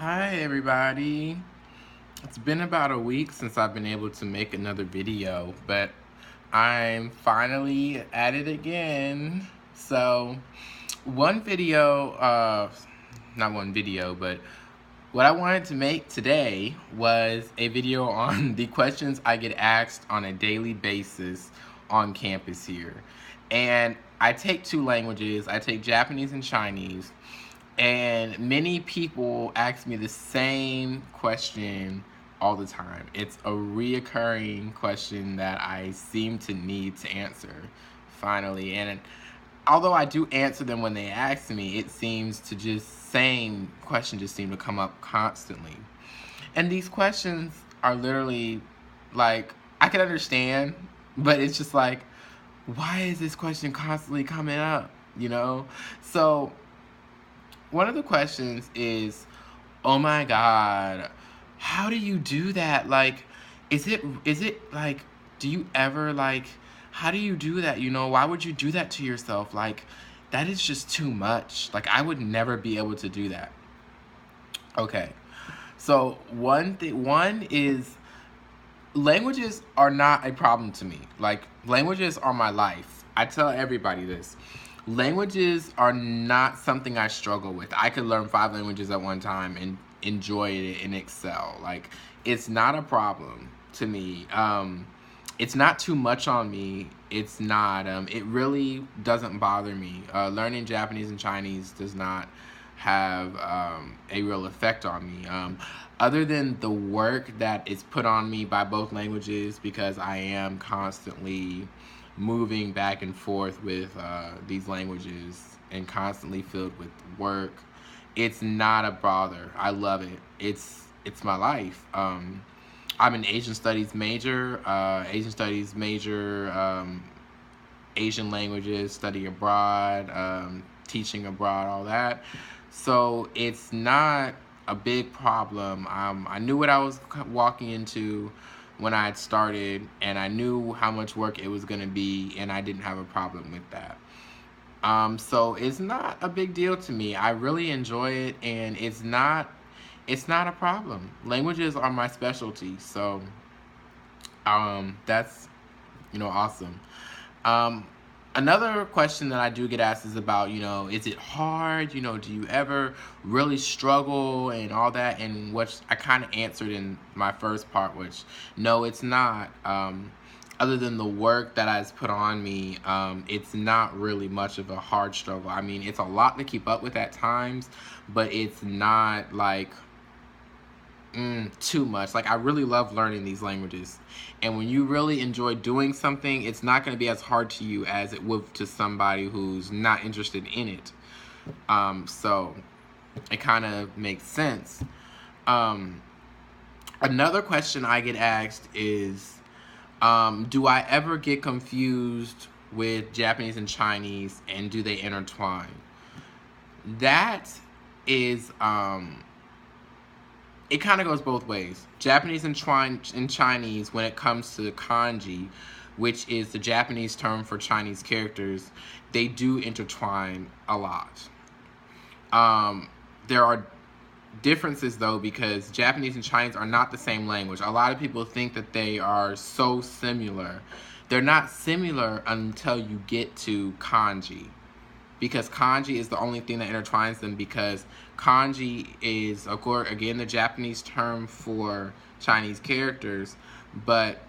Hi everybody. It's been about a week since I've been able to make another video, but I'm finally at it again. So, one video, not one video, but what I wanted to make today was a video on the questions I get asked on a daily basis on campus here. And I take two languages, I take Japanese and Chinese. And many people ask me the same question all the time. It's a reoccurring question that I seem to need to answer finally. And although I do answer them when they ask me, it seems to just same questions just seem to come up constantly. And these questions are literally like I can understand, but it's just like, why is this question constantly coming up? You know? So one of the questions is, oh my God, how do you do that? Like, is it like, do you ever like, how do you do that? You know, why would you do that to yourself? Like, that is just too much. Like, I would never be able to do that. Okay. So one is languages are not a problem to me. Like, languages are my life. I tell everybody this. Languages are not something I struggle with. I could learn 5 languages at one time and enjoy it and excel. Like, it's not a problem to me. It's not too much on me. It's not, it really doesn't bother me. Learning Japanese and Chinese does not have a real effect on me. Other than the work that is put on me by both languages, because I am constantly moving back and forth with these languages and constantly filled with work, it's not a bother. I love it. It's my life. I'm an Asian studies major, Asian languages, study abroad, teaching abroad, all that. So it's not a big problem. I knew what I was walking into when I had started, and I knew how much work it was going to be, and I didn't have a problem with that. So it's not a big deal to me. I really enjoy it, and it's not a problem. Languages are my specialty, so that's awesome. Another question that I do get asked is about, is it hard? Do you ever really struggle and all that? And which I kind of answered in my first part, which no, it's not. Other than the work that has put on me, it's not really much of a hard struggle. I mean, it's a lot to keep up with at times, but it's not like too much. Like, I really love learning these languages, and when you really enjoy doing something, it's not going to be as hard to you as it would to somebody who's not interested in it. So it kind of makes sense. Another question I get asked is, do I ever get confused with Japanese and Chinese, and do they intertwine? That is it kind of goes both ways. Japanese and Chinese, when it comes to kanji, which is the Japanese term for Chinese characters, they do intertwine a lot. There are differences, though, because Japanese and Chinese are not the same language. A lot of people think that they are so similar. They're not similar until you get to kanji, because kanji is the only thing that intertwines them, because kanji is, of course, again, the Japanese term for Chinese characters, but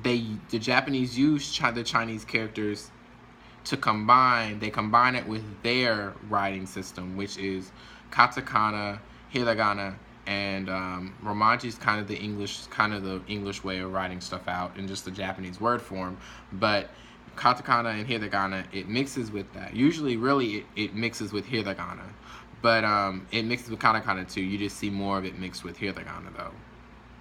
the Japanese use the Chinese characters to combine it with their writing system, which is katakana, hiragana, and romaji is kind of the English way of writing stuff out in just the Japanese word form, but katakana and hiragana, it mixes with that. Usually, really, it mixes with hiragana, but it mixes with katakana too. You just see more of it mixed with hiragana, though.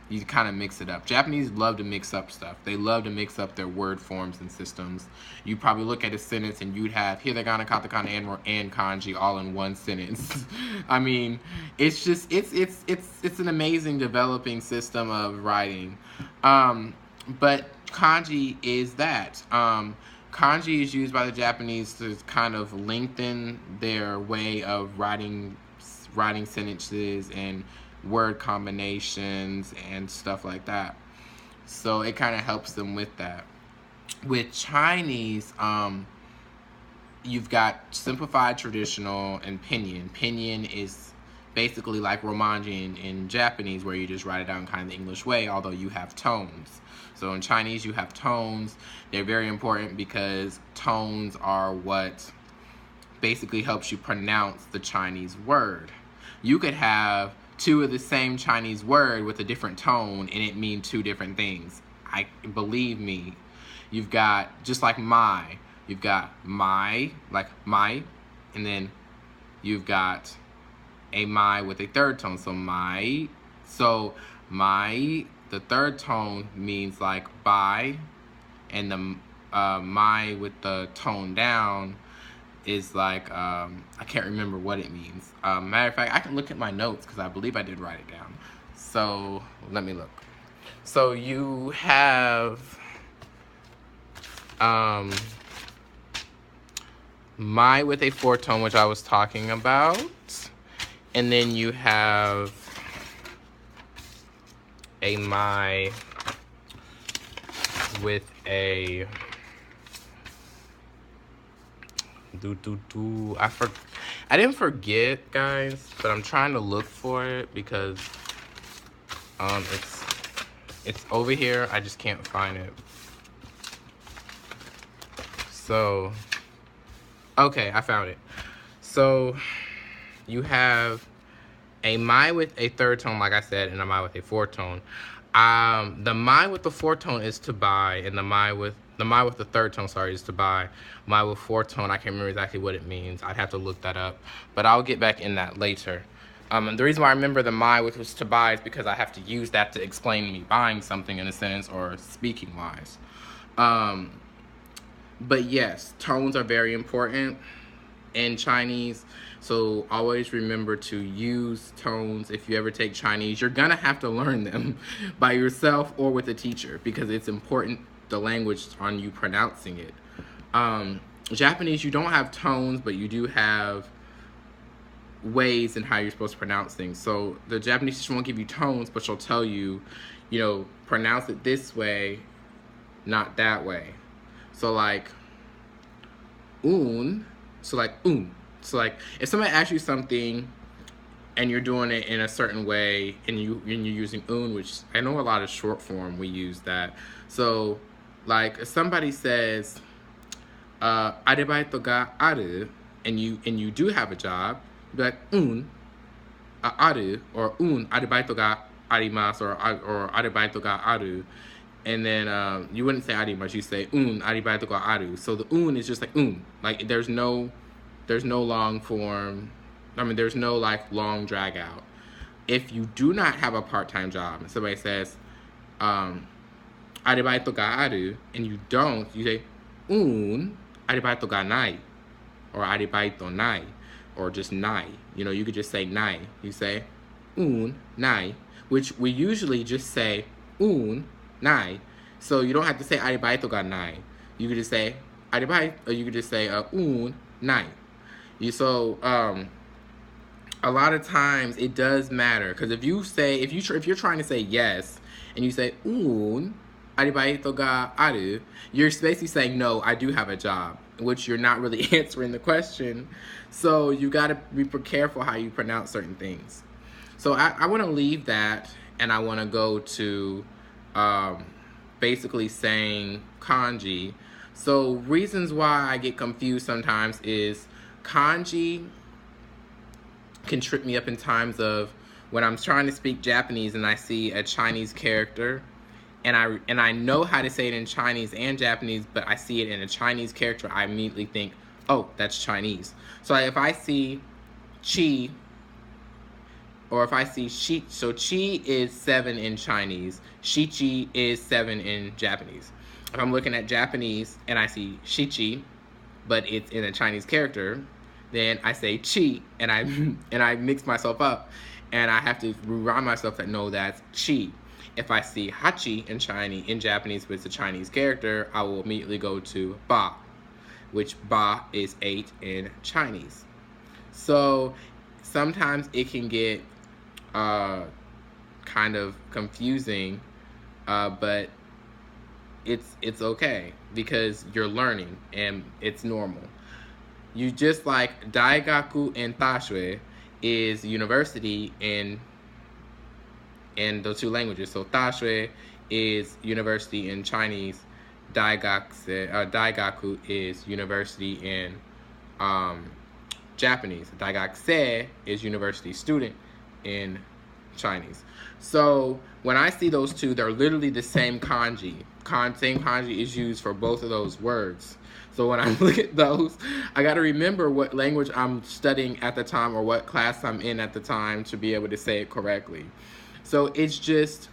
You kind of mix it up. Japanese love to mix up stuff. They love to mix up their word forms and systems. You probably look at a sentence and you'd have hiragana, katakana, and kanji all in one sentence. I mean, it's just it's an amazing developing system of writing. But kanji is that. Kanji is used by the Japanese to kind of lengthen their way of writing sentences and word combinations and stuff like that. So it kind of helps them with that. With Chinese, you've got simplified, traditional, and pinyin. Pinyin is basically like Romanji in Japanese, where you just write it down kind of the English way, although you have tones. So in Chinese, you have tones. They're very important because tones are what basically helps you pronounce the Chinese word. You could have two of the same Chinese word with a different tone and it mean two different things. Believe me. You've got, just like my, you've got my, like my, and then you've got a my with a third tone. So my, the third tone means like by, and the my with the tone down is like, I can't remember what it means. Matter of fact, I can look at my notes because I believe I did write it down. So let me look. So you have my with a fourth tone, which I was talking about. And then you have a my with a I didn't forget, guys, but I'm trying to look for it because it's over here. I just can't find it. So okay, I found it. So you have a my with a third tone, like I said, and a my with a fourth tone. The my with the fourth tone is to buy, and the my with the third tone, sorry, is to buy. My with fourth tone, I can't remember exactly what it means. I'd have to look that up, but I'll get back in that later. And the reason why I remember the my, which was to buy, is because I have to use that to explain me buying something in a sentence or speaking wise. But yes, tones are very important in Chinese. So always remember to use tones. If you ever take Chinese, you're gonna have to learn them by yourself or with a teacher because it's important, the language, on you pronouncing it. Japanese, you don't have tones, but you do have ways in how you're supposed to pronounce things. So the Japanese teacher won't give you tones, but she'll tell you, pronounce it this way, not that way. So like, so like, So like, if somebody asks you something and you're doing it in a certain way and you're using which I know a lot of short form we use that. So like, if somebody says arebaito ga aru, and you do have a job, be like aru, or arebaito ga arimasu, or arebaito ga aru. And then you wouldn't say arimasu, you say arebaito ga aru. So the is just like like there's no long form. I mean, there's no like long drag out. If you do not have a part-time job and somebody says arebaito ga aru, and you don't, you say arebaito ga nai, or arebaito nai, or just nai. You could just say nai. You say nai, which we usually just say nai. So you don't have to say arebaito ga nai. You could just say arebaito, or you could just say nai. So a lot of times it does matter, because if you're trying to say yes and you say arebaito ga aru, you're basically saying no, I do have a job, which you're not really answering the question. So you got to be careful how you pronounce certain things. So I want to leave that, and I want to go to basically saying kanji. So reasons why I get confused sometimes is kanji can trip me up in times of when I'm trying to speak Japanese and I see a Chinese character, and I know how to say it in Chinese and Japanese, but I see it in a Chinese character, I immediately think, oh, that's Chinese. So if I see chi, or if I see shi, so chi is 7 in Chinese, shichi is 7 in Japanese. If I'm looking at Japanese and I see shichi, but it's in a Chinese character, then I say chi, and I mix myself up, and I have to remind myself that no, that's chi. If I see hachi in Japanese, but it's a Chinese character, I will immediately go to ba, which ba is 8 in Chinese. So sometimes it can get kind of confusing, but it's okay because you're learning and it's normal. You just like Daigaku and Tashue is university in those two languages. So Tashue is university in Chinese. Daigaku is university in Japanese. Daigakse is university student in Chinese. So when I see those two, they're literally the same kanji. Same kanji is used for both of those words. So when I look at those, I got to remember what language I'm studying at the time or what class I'm in at the time to be able to say it correctly. So it's just,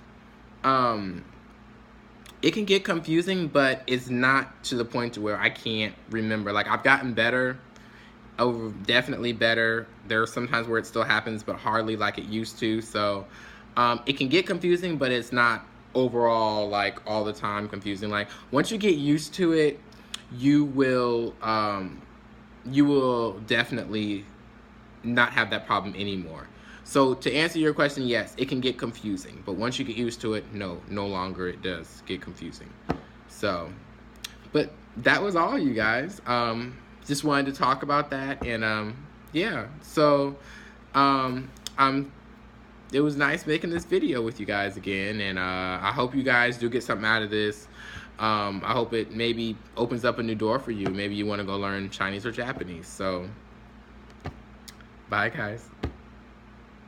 it can get confusing, but it's not to the point to where I can't remember. Like, I've gotten better, definitely better. There are some times where it still happens, but hardly like it used to. So it can get confusing, but it's not overall like all the time confusing. Like, once you get used to it, you will definitely not have that problem anymore. So to answer your question, yes, it can get confusing, but once you get used to it, no longer it does get confusing. So, but that was all, you guys. Just wanted to talk about that, and yeah. So, it was nice making this video with you guys again, and I hope you guys do get something out of this. I hope it maybe opens up a new door for you. Maybe you want to go learn Chinese or Japanese. So, bye, guys.